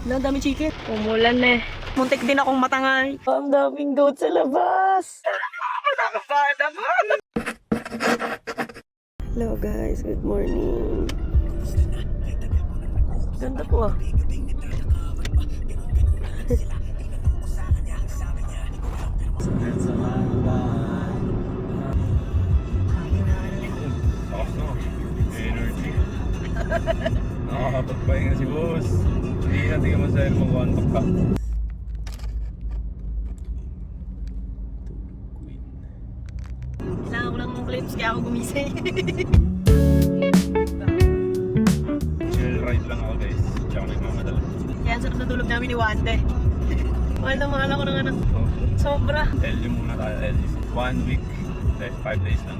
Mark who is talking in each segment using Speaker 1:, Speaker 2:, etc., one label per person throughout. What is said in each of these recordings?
Speaker 1: Ang dami chicken. Umulan eh. Muntik din akong matangay. Ang daming goat sa labas. Hello guys, good morning. Ganda po ah.
Speaker 2: Energy. Nakakapagpahinga si boss. Hindi natin ka masahil mag-contact ka.
Speaker 1: Kailangan ko lang ng claims kaya ako gumising.
Speaker 2: Chill ride lang ako guys. Tsaka nagmamadala.
Speaker 1: Kaya ang sarap na tulog namin ni Wande. Mahal ako ng anak. Sobra.
Speaker 2: LU muna tayo. LU. 1 week. 5 days lang.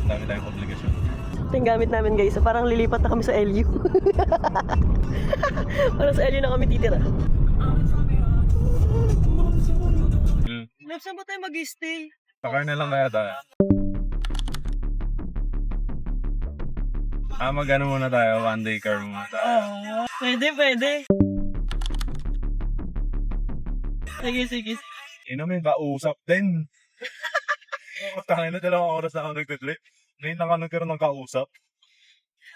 Speaker 2: Ang dami tayong obligasyon.
Speaker 1: Ito yung gamit namin guys. So, parang lilipat na kami sa LU. Parang sa LU na kami titira. Saan ba tayo mag-stay?
Speaker 2: Sakar na lang kaya tayo. Mag-ano muna tayo. 1 day car muna tayo.
Speaker 1: Pwede. Sige.
Speaker 2: May kausap din. Tangin na 2 oras na ako nagtitrip. Ngayon na ka nagkaroon ng kausap.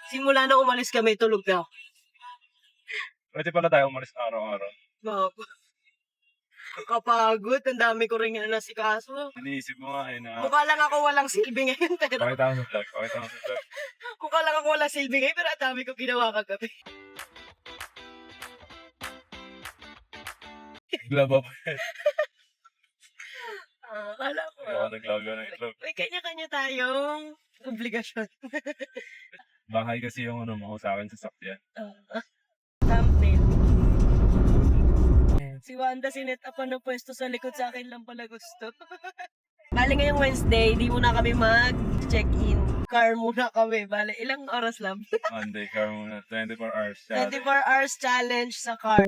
Speaker 1: Simula na umalis kami, tulog na ako.
Speaker 2: Pwede pala tayo umalis araw-araw.
Speaker 1: Bago. Kapagod, ang dami ko rin nasikaso.
Speaker 2: Iniisip mo nga na...
Speaker 1: Mukha lang ako walang silbi ngayon, pero...
Speaker 2: Pakita mo sa vlog.
Speaker 1: Mukha lang ako walang silbi ngayon, pero ang dami ko ginawa kagabi.
Speaker 2: Glaba pa yan.
Speaker 1: Kala ko.
Speaker 2: Ako naglagaw ng itlog.
Speaker 1: May kanya-kanya tayong obligasyon.
Speaker 2: Bahay kasi yung mo sa akin sa sakyan.
Speaker 1: Thumbnail. Si Wanda sinet up ng pwesto sa likod, sa akin lang pala gusto. Bale ngayong Wednesday, di muna kami mag-check-in. Car muna kami. Bale, ilang oras lang?
Speaker 2: Monday car muna. 24 hours.
Speaker 1: 24 hours challenge sa car.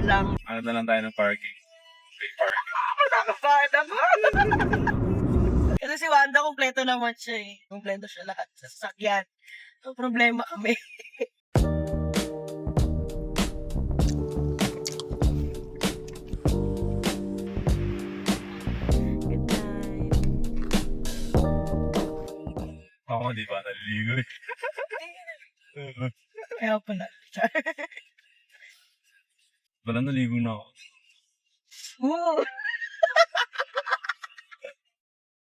Speaker 1: Lang.
Speaker 2: Ano na lang tayo ng parking? Free parking.
Speaker 1: Kasi si Wanda, kompleto naman siya eh. Kompleto siya lahat sa sasakyan. Ang problema kami. Good night.
Speaker 2: Ako hindi pa naliligo eh.
Speaker 1: Kaya pala.
Speaker 2: Wala naligo na ako.
Speaker 1: Woo!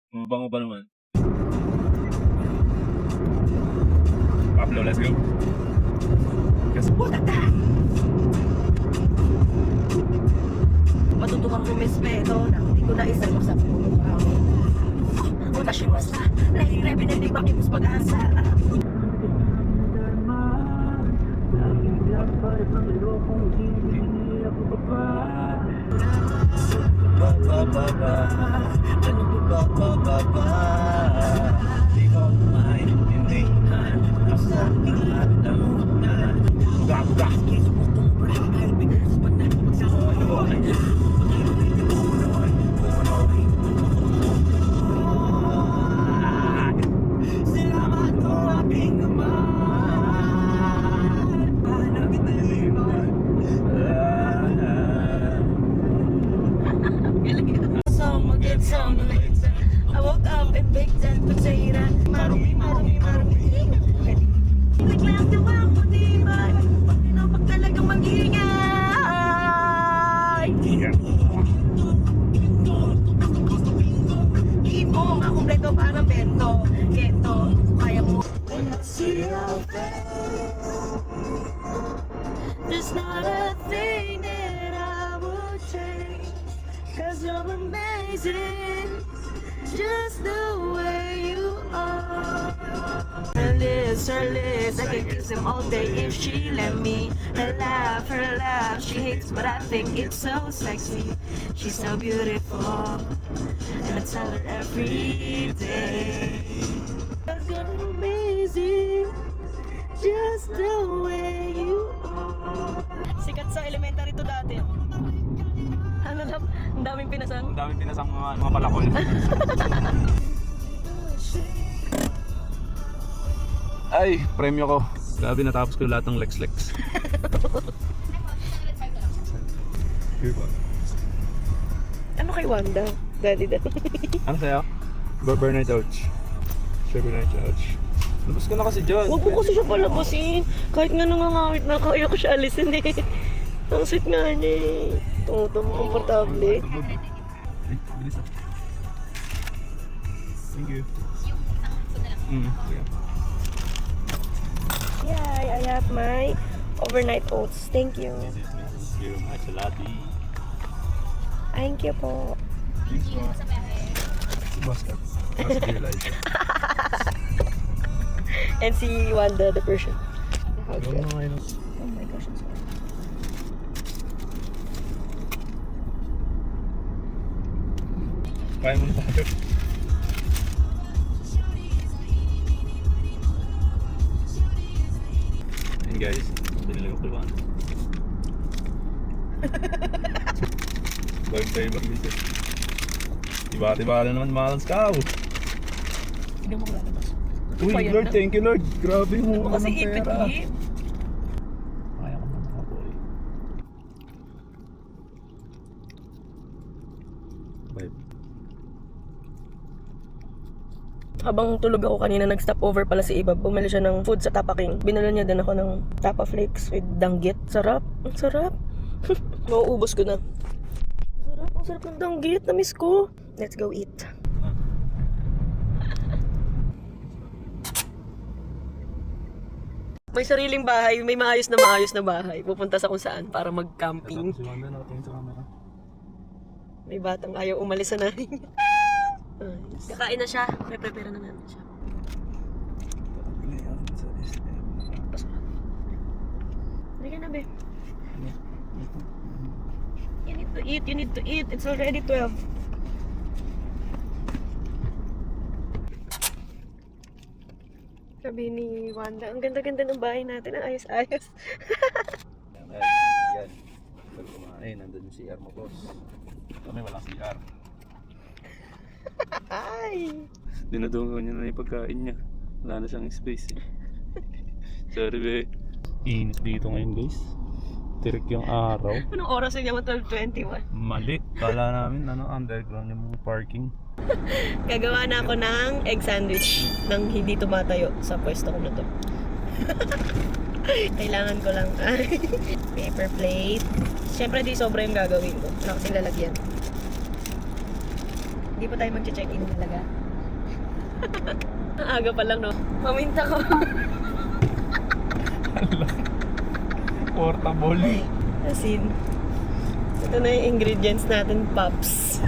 Speaker 2: Mabango pa naman. Pablo, let's go.
Speaker 1: Matutuwang rumispeto na hindi ko na isang sa puno ko. Una siya basta, nahihirapi na di bakit pag-asa.
Speaker 2: Di ko maintindihan ang sakit ng ulan. Buga-buga. Salamat ko aking
Speaker 1: I woke up and baked and potato. Marumi. Naglayang gawa mo, diba? Paano pag talagang mag-ingay? Ibo, makumpleto parang bento. Keto, kaya mo. There's not a thing that I would change, 'cause you're amazing, just the way you are. Her lips, I can kiss them all day if she let me. Her laugh, she hates but I think it's so sexy. She's so beautiful, and I tell her every day. 'Cause you're amazing, just the way you are. Sikat sa elementary to dati. Ano lang, ang daming pinasang.
Speaker 2: Ang daming pinasang mga palakol. Ay, premyo ko. Grabe, natapos ko lahat ng Lex. Here ba?
Speaker 1: Ano kay Wanda? Daddy.
Speaker 2: Ano sa'yo? Burner Touch. Burner Touch. Labas ka na kasi dyan.
Speaker 1: Huwag mo kasi siya palabasin. Kahit nga nangangawit na, kaya ko siya alisin eh. Ang sweet nga niya eh. Tumutumo, komportable.
Speaker 2: Ay, bilis ah. Thank you.
Speaker 1: Yeah, I have my overnight oats. Thank you.
Speaker 2: This is Mrs. Your Machalati.
Speaker 1: Thank you po.
Speaker 2: Thanks po. Si Basket. Basket Elijah.
Speaker 1: And si Wanda, the Persian.
Speaker 2: Gawin mo ngayon.
Speaker 1: Oh my gosh, I'm sorry.
Speaker 2: Kaya mo na tayo. Ayun guys, binili ko kay Wanda. Bagay tayo mag-visit. Tiba-tiba na naman malas ka.
Speaker 1: Hindi mo lalabas.
Speaker 2: Uy,
Speaker 1: Bayad
Speaker 2: Lord,
Speaker 1: na.
Speaker 2: thank you Lord. Grabe yung
Speaker 1: Hindi mo
Speaker 2: hukam
Speaker 1: kasi
Speaker 2: ng pera.
Speaker 1: ipit-ipit.
Speaker 2: Kaya ko naman ako boy. Bye.
Speaker 1: Habang tulog ako kanina, nag-stop over pala si Iba. Bumili siya ng food sa Tapa King. Binala niya din ako ng Tapa Flakes with danggit. Sarap. Ang sarap. Mauubos ko na. Sarap. Ang sarap ng danggit. Na-miss ko. Let's go eat. May sariling bahay. May maayos na bahay. Pupunta sa kung saan para mag-camping.
Speaker 2: Si Wanda nakatingin sa camera.
Speaker 1: May batang ayaw umalis sa namin. Kakain na siya. May prepare na namin siya. Halika na, be. You need to eat. You need to eat. It's already 12. Sabi ni Wanda, ang ganda-ganda ng bahay natin. Ang ayos-ayos.
Speaker 2: Yan. Pag kumain, nandun yung CR mo, boss. Kami walang CR.
Speaker 1: Ay!
Speaker 2: Dinadungaw niya na yung pagkain niya. Wala na siyang space eh. Sorry be. Init dito ngayon guys. Tirik yung araw.
Speaker 1: Anong oras na naman? 12:21.
Speaker 2: Mali. Kala namin underground yung parking.
Speaker 1: Gagawa na ako ng egg sandwich nang hindi tumatayo sa pwesto ko na to. Kailangan ko lang paper plate. Siyempre di sobra yung gagawin ko. Wala kasing lalagyan. Hindi pa tayo mag-check-in talaga. Ang aga pa lang, no? Maminta ko.
Speaker 2: Portable.
Speaker 1: As in, ito na yung ingredients natin, Pops.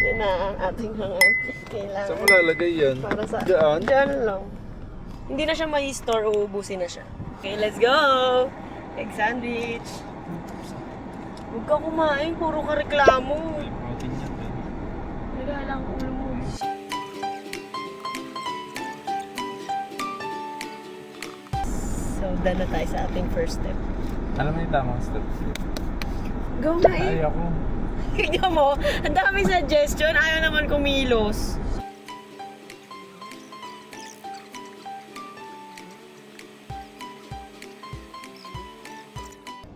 Speaker 1: Yun na ang ating mga kailangan.
Speaker 2: Saan mo lalagay yan?
Speaker 1: Para sa...
Speaker 2: Diyan?
Speaker 1: Diyan lang. Hindi na siya may store, uubusin na siya. Okay, let's go! Egg sandwich. Huwag ka kumain, puro ka reklamo.
Speaker 2: Protein yan.
Speaker 1: Nagala ang ulo mo. So, done na tayo sa ating first step.
Speaker 2: Alam mo yung tamang step?
Speaker 1: Go na eh!
Speaker 2: Ay ako.
Speaker 1: Tingnan mo, ang daming suggestion, ayaw naman kumilos.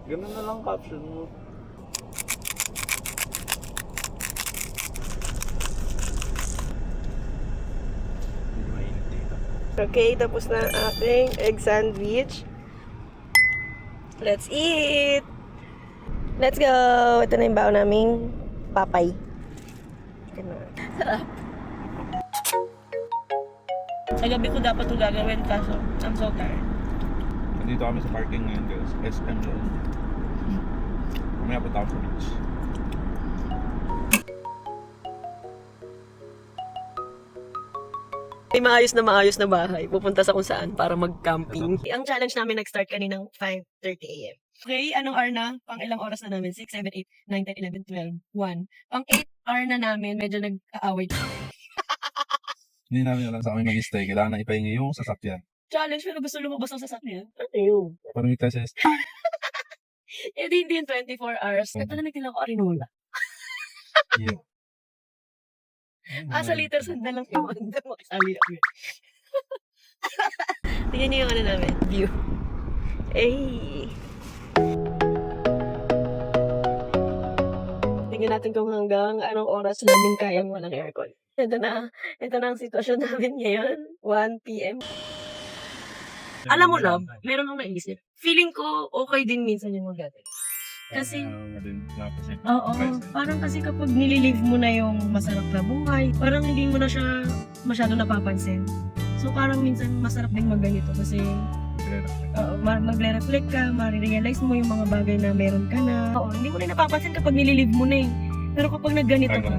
Speaker 2: Ganun na lang caption mo. Hindi mainit dito.
Speaker 1: Okay, tapos na ang ating egg sandwich. Let's eat! Let's go! Ito na yung baon naming papay. Ito na. Sarap. Sa gabi ko dapat ito gagawin kaso I'm so tired.
Speaker 2: Nandito kami sa parking ngayon guys. SM lang. Mamaya punta ako sa beach.
Speaker 1: May maayos na bahay. Pupunta sa kung saan para mag-camping. Ang challenge namin nag-start kaninang 5:30 AM. Okay, anong hour na? Pang ilang oras na namin? 6, 7, 8, 9, 10, 11, 12, 1. Pang 8 hour na namin, medyo nag-aaway.
Speaker 2: Hindi namin alam sa kami mag-stay. Kailangan na ipahingi yung sasakyan.
Speaker 1: Challenge, pero gusto lumabas ang sasakyan. Ano yun?
Speaker 2: Parang may test.
Speaker 1: Eh, hindi yung 24 hours. Ito na nagtila ko arinola.
Speaker 2: Yeah.
Speaker 1: Sa liter sand na lang yung makisali ako. Tingnan niyo yung ano namin, view. Eh. Tingnan natin kung hanggang anong oras namin kayang walang aircon. Ito na ang sitwasyon namin ngayon. 1 p.m. Alam mo, love, meron akong naisip. Feeling ko okay din minsan yung mag-ate. Kasi, oo, parang kasi kapag nililive mo na yung masarap na buhay, parang hindi mo na siya masyado napapansin. So parang minsan masarap din magganito kasi magre-reflect ka, marirealize mo yung mga bagay na meron ka na. Oo, hindi mo na napapansin kapag nililive mo na eh. Pero kapag nagganito ka,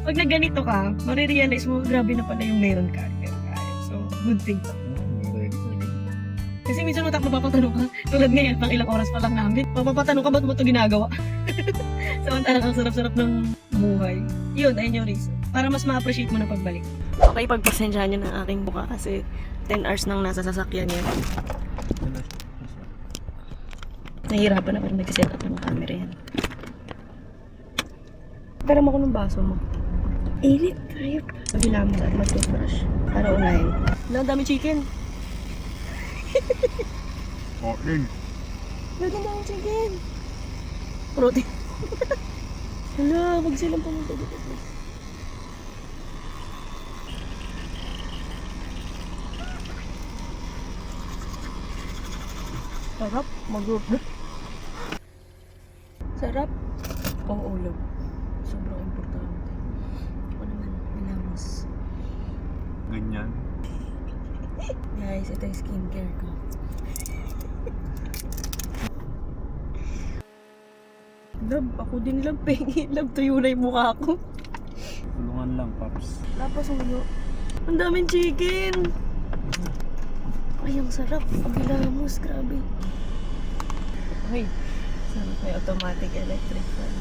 Speaker 1: pag nagganito ka, marirealize mo, grabe na pala yung meron ka. So, good thing. Kasi minsan utak mapapatanong ka, tulad ngayon, pang ilang oras pa lang namin, mapapatanong ka, ba't mo ito ginagawa? Samantalang ang sarap-sarap ng buhay. Yun, ayun yung reason. Para mas ma-appreciate mo na pagbalik. Okay, pagpasensyahan nyo ng aking buka kasi 10 hours nang nasa sasakyan yan. Nahihirapan na pero nag-set up ng camera yan. Pero mo ko ng baso mo. Init, tayo. Pagila mo at mag-toothbrush. Para unahin. Ang dami chicken.
Speaker 2: Protein.
Speaker 1: Lagyan na ang chicken. Protein. Hala, wag silang pumunta dito. Sarap, mag-group na. Sarap. Oo, love. Sobrang importante. Ako naman, milamos.
Speaker 2: Ganyan.
Speaker 1: Guys, ito yung skincare ko. Love, ako din love, pengi. Love, tuyo na yung mukha ko.
Speaker 2: Tulungan lang, Paps.
Speaker 1: Lapas ulo. Ang daming chicken. Ay, ang sarap. Ang bilamos, grabe. Ay, sarap may automatic electric fan.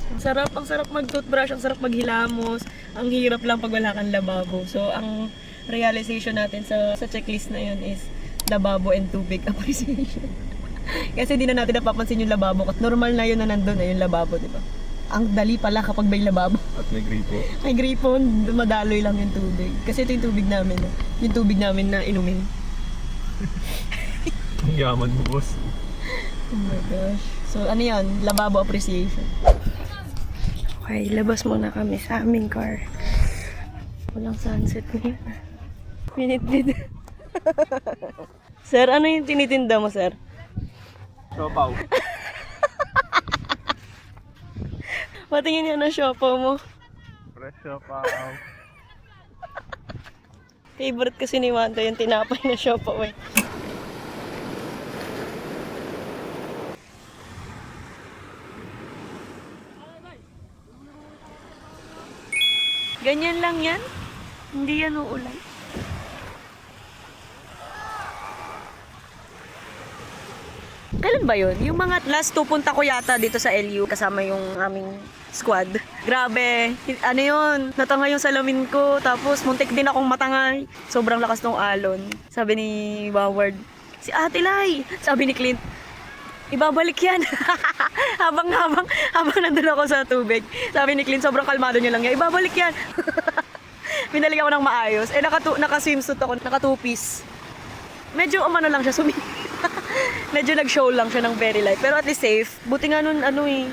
Speaker 1: Ang sarap mag-toothbrush, ang sarap maghilamos. Ang hirap lang pag wala kang lababo. So, ang realization natin sa checklist na yun is lababo and tubig appreciation. Kasi di na natin napapansin yung lababo. At normal na yun na nandun na yung lababo, di ba? Ang dali pala kapag may lababo.
Speaker 2: At may gripo.
Speaker 1: May gripo, madaloy lang yung tubig. Kasi ito yung tubig namin. Yung tubig namin na inumin.
Speaker 2: Ang yaman mo, boss.
Speaker 1: Oh my gosh. So, ano yun? Lababo appreciation. Okay, labas muna kami sa aming car. Walang sunset ngayon. Minit-minit. Sir, ano yung tinitinda mo, sir?
Speaker 2: Siopaw.
Speaker 1: Patingin yan ang siopaw mo.
Speaker 2: Fresh siopaw.
Speaker 1: Favorite kasi ni Wanda yung tinapay na siopaw eh. Ganyan lang yan? Hindi yan uulan? Kailan ba yun? Yung mga last 2 punta ko yata dito sa LU kasama yung aming squad. Grabe, ano yun? Natangay yung salamin ko, tapos muntik din akong matangay. Sobrang lakas ng alon. Sabi ni Howard, si Ate Lai, sabi ni Clint, ibabalik yan. habang nandun ako sa tubig. Sabi ni Clint, sobrang kalmado niya lang yan. Ibabalik yan. Binalik ako ng maayos. Eh, naka-swimsuit ako, naka 2-piece. Medyo umano lang siya, medyo nag-show lang siya ng very light. Pero at least safe. Buti nga nun,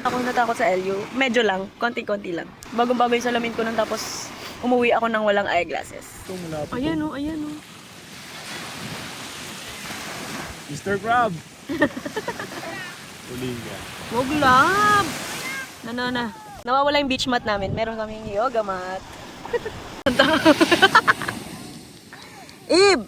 Speaker 1: ako natakot sa LU. Medyo lang, konti-konti lang. Bagong-bago yung salamin ko nun, tapos umuwi ako ng walang eyeglasses. Ayan o, ayan o.
Speaker 2: Mr. Crab! Uling ka.
Speaker 1: Wag lab! Na. Nawawala yung beach mat namin. Meron kaming yoga mat. Ib!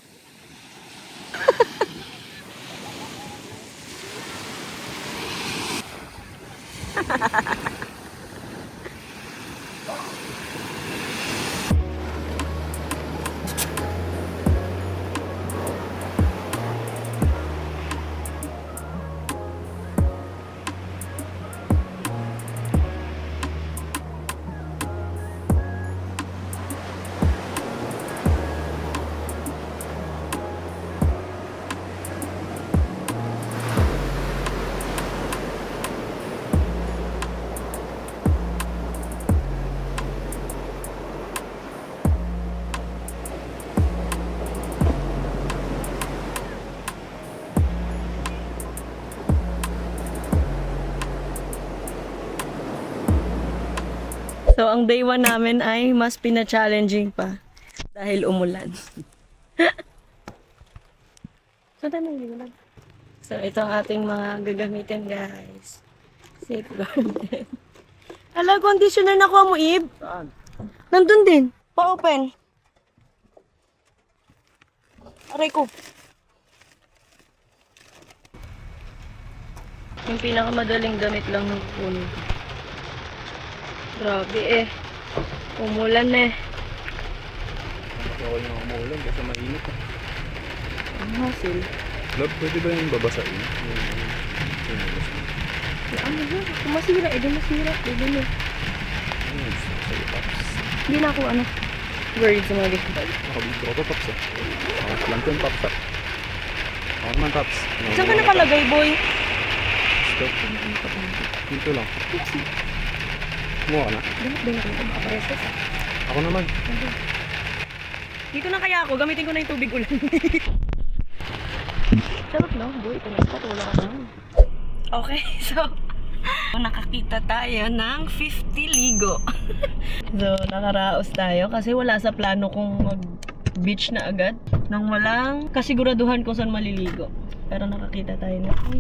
Speaker 1: So, ang day 1 namin ay mas pina-challenging pa dahil umulan. So, ito ang ating mga gagamitin, guys. Safeguard. Ala, conditioner na ko mo, Ib.
Speaker 2: Saan?
Speaker 1: Nandun din. Pa-open. Aray ko. Yung pinakamadaling damit lang ng puno. Grabe eh. Umulan eh.
Speaker 2: Okay na umulan kasi mainit.
Speaker 1: Ang hasil.
Speaker 2: Love, pwede ba yung babasain?
Speaker 1: Ano yun? Kung masira, edi masira. Edi mo. Hindi na ako worried sa mga ganito.
Speaker 2: Nakabigro ko Pops eh. Lang ko yung Pops ah. Ako naman Pops.
Speaker 1: Saan ka nakalagay, boy?
Speaker 2: Stop. Dito lang. Kumuha ka na.
Speaker 1: Binat ako makapareses.
Speaker 2: Ako naman.
Speaker 1: Dito na kaya ako. Gamitin ko na yung tubig ulan. Sarap na, boy. Ito na sa wala ka na. Okay, so nakakita tayo ng 50 ligo. So, nakaraos tayo kasi wala sa plano kong mag-beach na agad nang walang kasiguraduhan kung saan maliligo. Pero nakakita tayo ng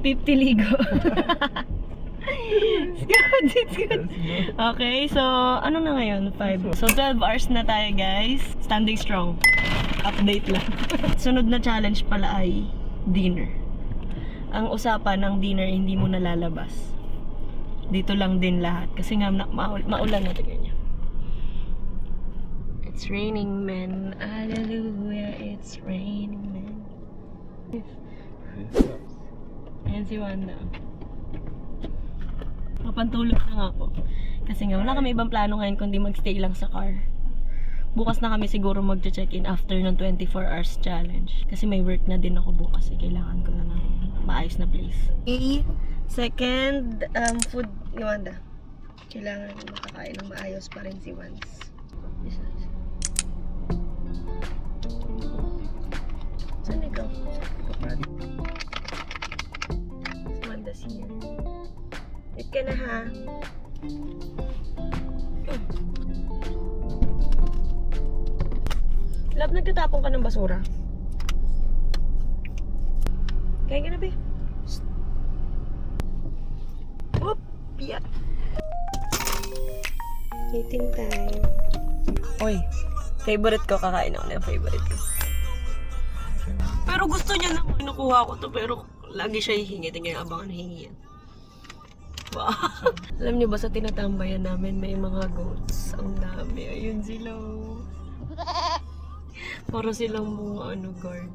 Speaker 1: 50 ligo. It's good, it's good. Okay, so ano na ngayon? 5. So 12 hours na tayo, guys. Standing strong. Update lang. Sunod na challenge pala ay dinner. Ang usapan ng dinner, hindi mo nalalabas. Dito lang din lahat. Kasi nga maulan na tignan niya. It's raining men. Hallelujah, it's raining men. Ayan si Wanda. Kapantulog na nga po. Kasi nga wala kami ibang plano ngayon kundi magstay lang sa car. Bukas na kami siguro mag-check-in after ng 24 hours challenge. Kasi may work na din ako bukas. Kailangan ko na ng maayos na place. Okay. Second, food ni Wanda. Kailangan makakain ng maayos pa rin si Wans. Saan ikaw? Si Wanda's here. Eat ka na ha. Love, nagtatapon ka ng basura. Kain ka na, be. Whoop! Yeah. Eating time. Oy, favorite ko. Kakain ako na yung favorite ko. Pero gusto niya naman. Nakuha ko to, pero lagi siya hihingi. Tingnan yung abangan hihingi yan. Wow. Alam niyo ba sa tinatambayan namin may mga goats. Ang dami. Ayun sila. Para silang mga guard.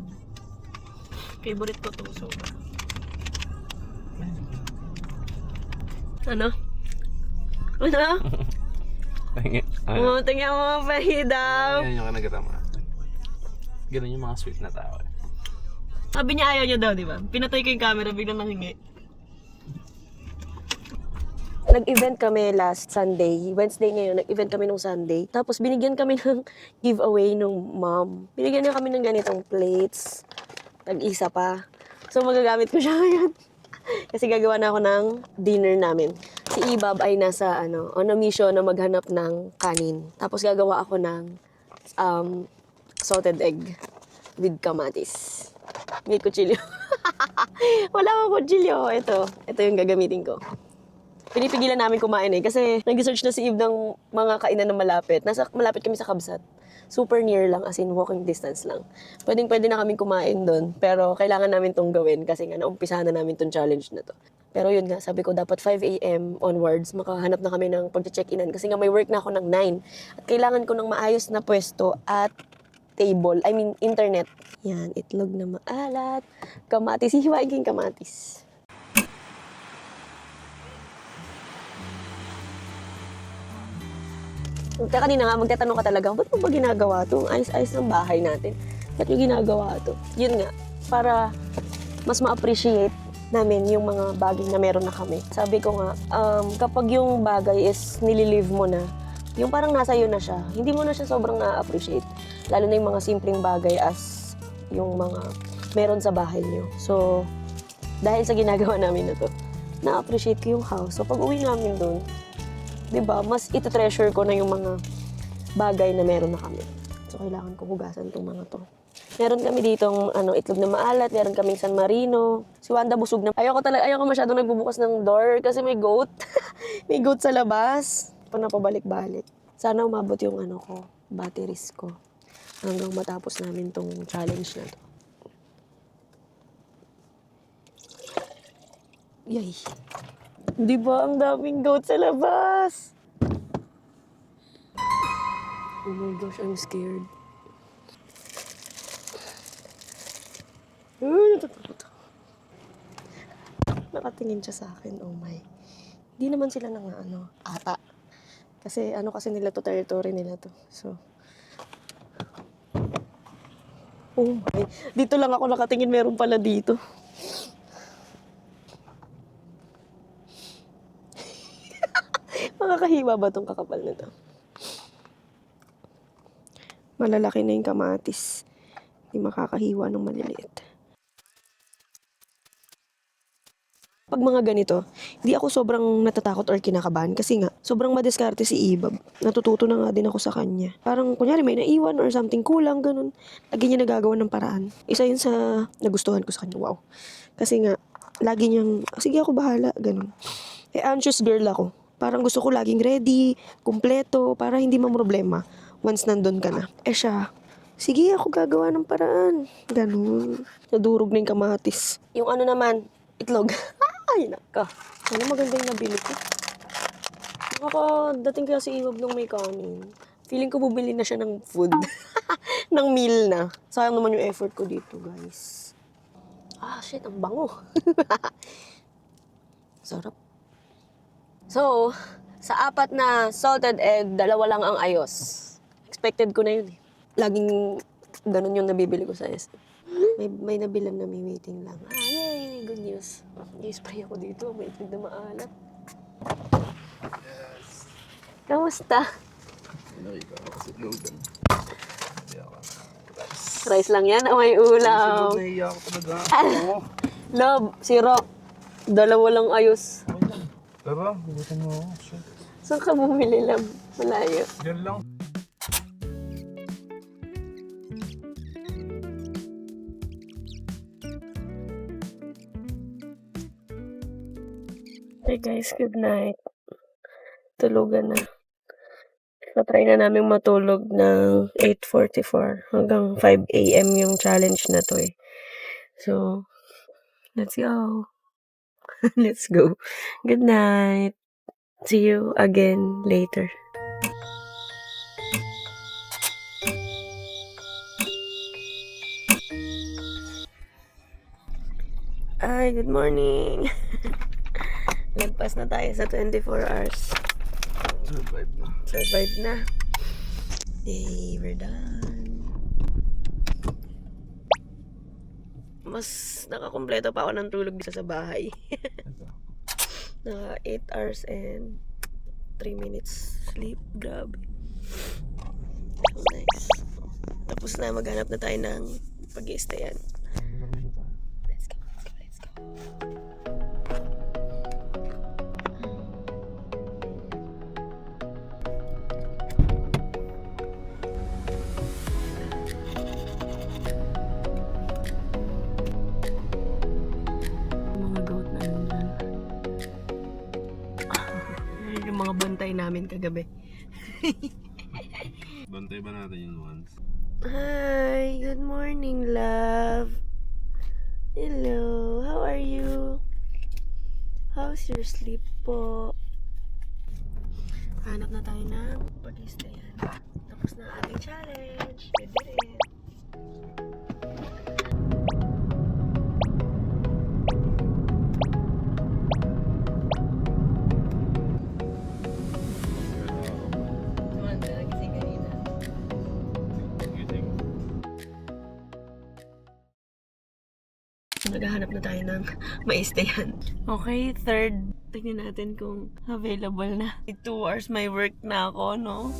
Speaker 1: Favorite ko to. So. Ano? Ano? Oh, tingnan mo pahidaw.
Speaker 2: Yan yung nagkatama. Ganun yung mga sweet na tao.
Speaker 1: Sabi niya ayaw niya daw, di ba? Pinatay ko yung camera, biglang nangingi. Nag-event kami last Sunday. Wednesday ngayon, nag-event kami nung Sunday. Tapos binigyan kami ng giveaway nung mom. Binigyan niya kami ng ganitong plates. Tag-isa pa. So magagamit ko siya ngayon. Kasi gagawa na ako ng dinner namin. Si Ibab ay nasa on a mission na maghanap ng kanin. Tapos gagawa ako ng salted egg with kamatis. May kutsilyo. Wala akong kutsilyo. Ito yung gagamitin ko. Pinipigilan namin kumain kasi nag-search na si Eve ng mga kainan na malapit. Malapit kami sa Kabsat. Super near lang, as in walking distance lang. Pwede na kaming kumain doon. Pero kailangan namin tong gawin kasi nga naumpisahan na namin tong challenge na to. Pero yun nga, sabi ko dapat 5 a.m. onwards, makahanap na kami ng pag-check-inan kasi nga may work na ako ng 9. At kailangan ko ng maayos na pwesto at table, internet. Yan, itlog na maalat. Kamatis, hihiwain ko yung kamatis. Kanina nga, magtatanong ka talaga, ba't mo ba ginagawa to? Ayos-ayos ng bahay natin. Ba't nyo ginagawa to? Yun nga, para mas ma-appreciate namin yung mga bagay na meron na kami. Sabi ko nga, kapag yung bagay is nililive mo na, yung parang nasa iyo na siya, hindi mo na siya sobrang na-appreciate. Lalo na yung mga simpleng bagay as yung mga meron sa bahay nyo. So, dahil sa ginagawa namin na to, na-appreciate ko yung house. So, pag uwi namin doon, 'Diba? Mas iti-treasure ko na yung mga bagay na meron na kami. So, kailangan ko hugasan tong mga to. Meron kami ditong itlog na maalat, meron kaming San Marino. Si Wanda busog na. Ayoko masyadong nagbubukas ng door kasi may goat. May goat sa labas. Napabalik-balik. Sana umabot yung batteries ko. Hanggang matapos namin tong challenge na to. Yay. Di ba ang daming goat sa labas? Oh my gosh, I'm scared. Natatakot ako. Nakatingin siya sa akin, oh my. Hindi naman sila nang ata. Kasi kasi nila to, territory nila to. So, oh my. Dito lang ako nakatingin, meron pala dito. Makakahiwa ba tong kakapal na to? Malalaki na yung kamatis. Hindi makakahiwa ng maliliit. Pag mga ganito, hindi ako sobrang natatakot or kinakabahan kasi nga, sobrang madiskarte si Ibab. Natututo na nga din ako sa kanya. Parang, kunyari, may naiwan or something kulang, ganun. Lagi niya nagagawa ng paraan. Isa yun sa nagustuhan ko sa kanya. Wow. Kasi nga, lagi niyang, sige ako bahala, ganun. Anxious girl ako. Parang gusto ko laging ready, kumpleto, para hindi mamroblema once nandun ka na. Siya, sige ako gagawa ng paraan. Ganun. Nadurog na yung kamatis. Yung naman, itlog. Ay, naka. Maganda yung nabili ko. Nakakadating kaya si Iwab nung may kanin. Feeling ko bumili na siya ng food. Ng meal na. Sayang naman yung effort ko dito, guys. Shit, ang bango. Sarap. So, sa 4 na salted egg, 2 lang ang ayos. Expected ko na yun eh. Laging ganun yung nabibili ko sa SM. May nabilan na may waiting lang. Yay! Good news. I-spray ako dito. May itlog na maalat. Yes. Kamusta? Rice lang yan o may ulam?
Speaker 2: Naiiyak ako talaga.
Speaker 1: Love, si Rock. 2 lang ayos.
Speaker 2: Tara, hugutin mo ako. Shit.
Speaker 1: Saan ka bumili, Love? Malayo.
Speaker 2: Diyan lang.
Speaker 1: Hey guys, good night. Tulugan na. Try na namin matulog ng 8:44 hanggang 5 a.m. yung challenge na to eh. So, let's go. Let's go. Good night. See you again later. Ay, good morning. Lagpas na tayo sa 24 hours. Survive na. Yay, we're done. Mas nakakompleto pa ako ng tulog sa bahay. Naka 8 hours and 3 minutes sleep. Grabe. Nice. Tapos na, maghanap na tayo ng pag-i-stayan. Let's go. Mga bantay namin kagabi.
Speaker 2: Bantay ba natin yung ones?
Speaker 1: Hi, good morning, love. Hello, how are you? How's your sleep po? Hanap na tayo ng pag-i-stayan. Tapos na ating challenge. We did it. Naghahanap na tayo ng maistayan. Okay, third. Tingnan natin kung available na. 2 hours may work na ako, no?